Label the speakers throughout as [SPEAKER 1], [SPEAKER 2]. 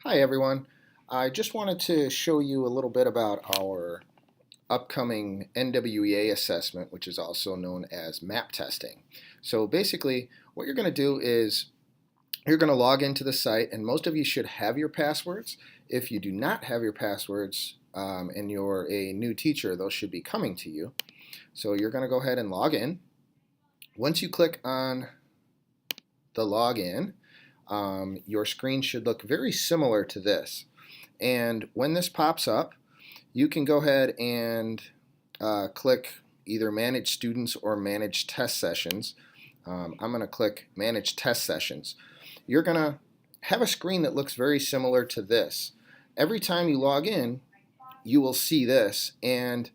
[SPEAKER 1] Hi everyone. I just wanted to show you a little bit about our upcoming NWEA assessment, which is also known as MAP testing. So basically, what you're going to do is you're going to log into the site, and most of you should have your passwords. If you do not have your passwords and you're a new teacher, those should be coming to you. So you're going to go ahead and log in. Once you click on the login, your screen should look very similar to this. And when this pops up, you can go ahead and click either Manage Students or Manage Test Sessions. I'm going to click Manage Test Sessions. You're going to have a screen that looks very similar to this. Every time you log in, you will see this, and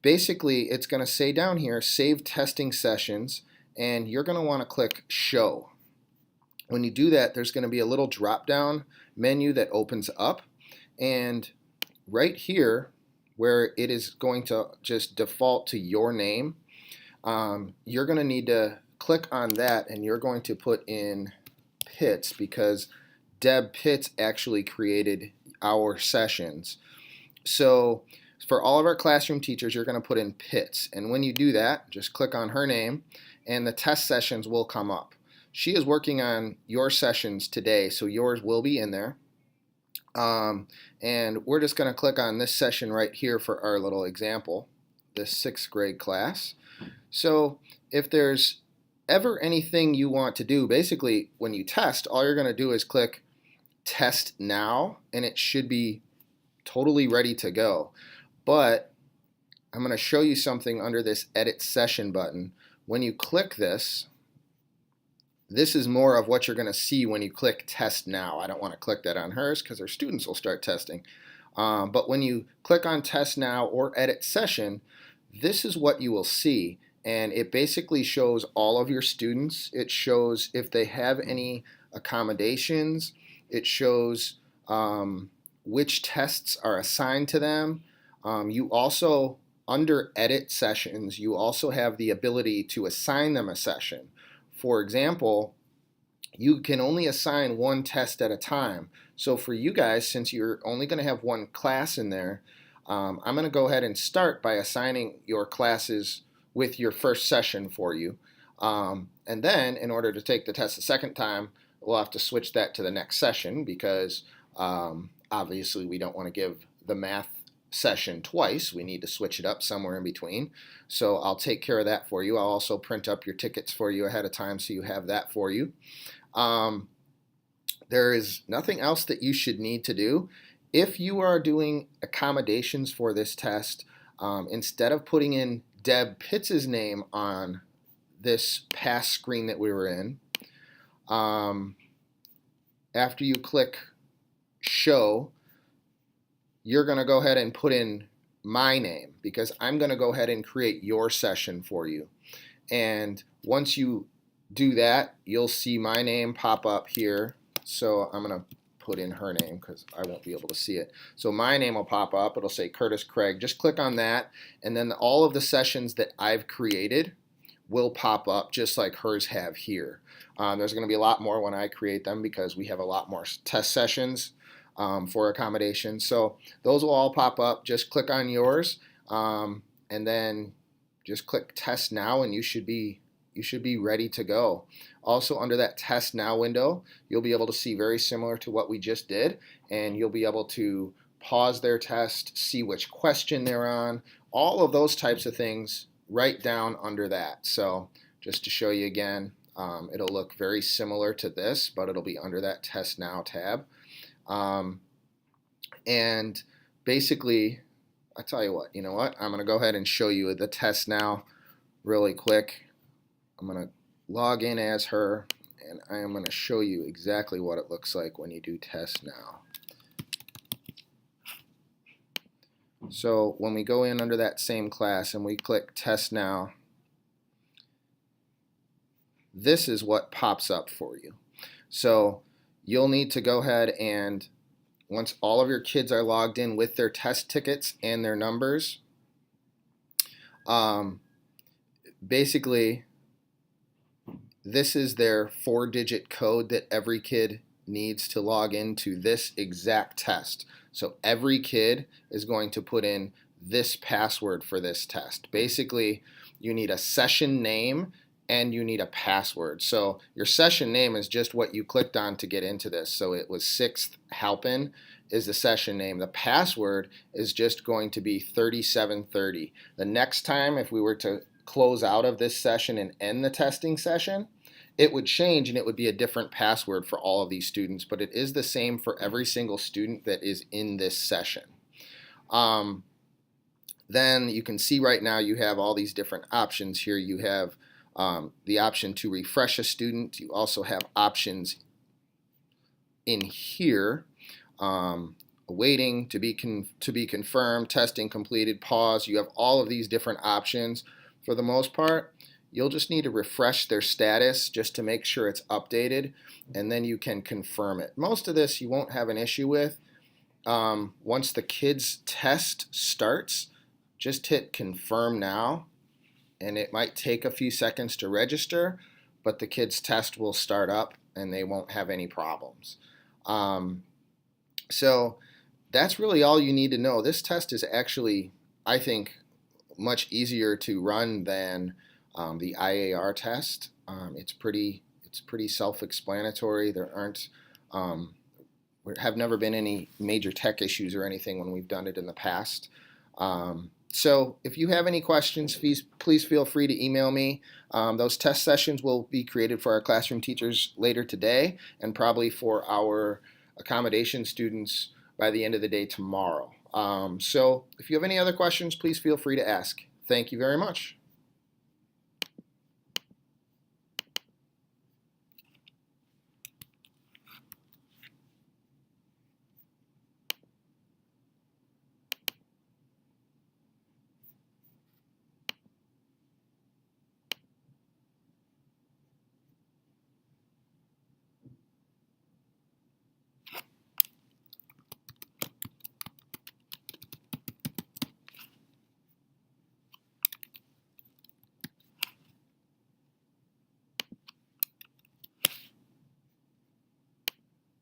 [SPEAKER 1] basically it's going to say down here, Save Testing Sessions, and you're going to want to click Show. When you do that, there's going to be a little drop-down menu that opens up, and right here where it is going to just default to your name, you're going to need to click on that, and you're going to put in Pitts because Deb Pitts actually created our sessions. So for all of our classroom teachers, you're going to put in Pitts, and when you do that, just click on her name and the test sessions will come up. She is working on your sessions today, so yours will be in there. And we're just going to click on this session right here for our little example, this 6th grade class. So if there's ever anything you want to do, basically when you test, all you're going to do is click Test Now, and it should be totally ready to go. But I'm going to show you something under this Edit Session button. When you click this, this is more of what you're going to see when you click Test Now. I don't want to click that on hers because her students will start testing. But when you click on Test Now or Edit Session, this is what you will see. And it basically shows all of your students. It shows if they have any accommodations. It shows which tests are assigned to them. You also, under Edit Sessions, you also have the ability to assign them a session. For example, you can only assign one test at a time. So for you guys, since you're only going to have one class in there, I'm going to go ahead and start by assigning your classes with your first session for you. And then in order to take the test a second time, we'll have to switch that to the next session because obviously we don't want to give the math session twice. We need to switch it up somewhere in between. So I'll take care of that for you. I'll also print up your tickets for you ahead of time so you have that for you. There is nothing else that you should need to do. If you are doing accommodations for this test, instead of putting in Deb Pitts' name on this past screen that we were in, after you click Show, you're going to go ahead and put in my name because I'm going to go ahead and create your session for you. And once you do that, you'll see my name pop up here. So I'm going to put in her name because I won't be able to see it. So my name will pop up. It'll say Curtis Craig. Just click on that, and then all of the sessions that I've created will pop up just like hers have here. There's going to be a lot more when I create them because we have a lot more test sessions for accommodation. So those will all pop up. Just click on yours, and then just click Test Now, and you should be ready to go. Also, under that Test Now window, you'll be able to see very similar to what we just did, and you'll be able to pause their test, see which question they're on, all of those types of things right down under that. So just to show you again, it'll look very similar to this, but it'll be under that Test Now tab. And basically, I tell you what, you know what? I'm going to go ahead and show you the test now really quick. I'm going to log in as her, and I am going to show you exactly what it looks like when you do test now. So when we go in under that same class and we click test now, this is what pops up for you. So you'll need to go ahead and once all of your kids are logged in with their test tickets and their numbers, basically this is their 4-digit code that every kid needs to log into this exact test. So every kid is going to put in this password for this test. Basically, you need a session name and you need a password. So your session name is just what you clicked on to get into this. So it was 6th Halpin is the session name. The password is just going to be 3730. The next time, if we were to close out of this session and end the testing session, it would change and it would be a different password for all of these students, but it is the same for every single student that is in this session. Then you can see right now you have all these different options here. You have the option to refresh a student. You also have options in here. Waiting to be confirmed, testing completed, pause. You have all of these different options. For the most part, you'll just need to refresh their status just to make sure it's updated, and then you can confirm it. Most of this you won't have an issue with. Once the kids' test starts, just hit confirm now, and it might take a few seconds to register, but the kids' test will start up and they won't have any problems. So that's really all you need to know. This test is actually, I think, much easier to run than the IAR test. It's pretty self-explanatory. There have never been any major tech issues or anything when we've done it in the past. So if you have any questions, please feel free to email me. Those test sessions will be created for our classroom teachers later today and probably for our accommodation students by the end of the day tomorrow. So if you have any other questions, please feel free to ask. Thank you very much.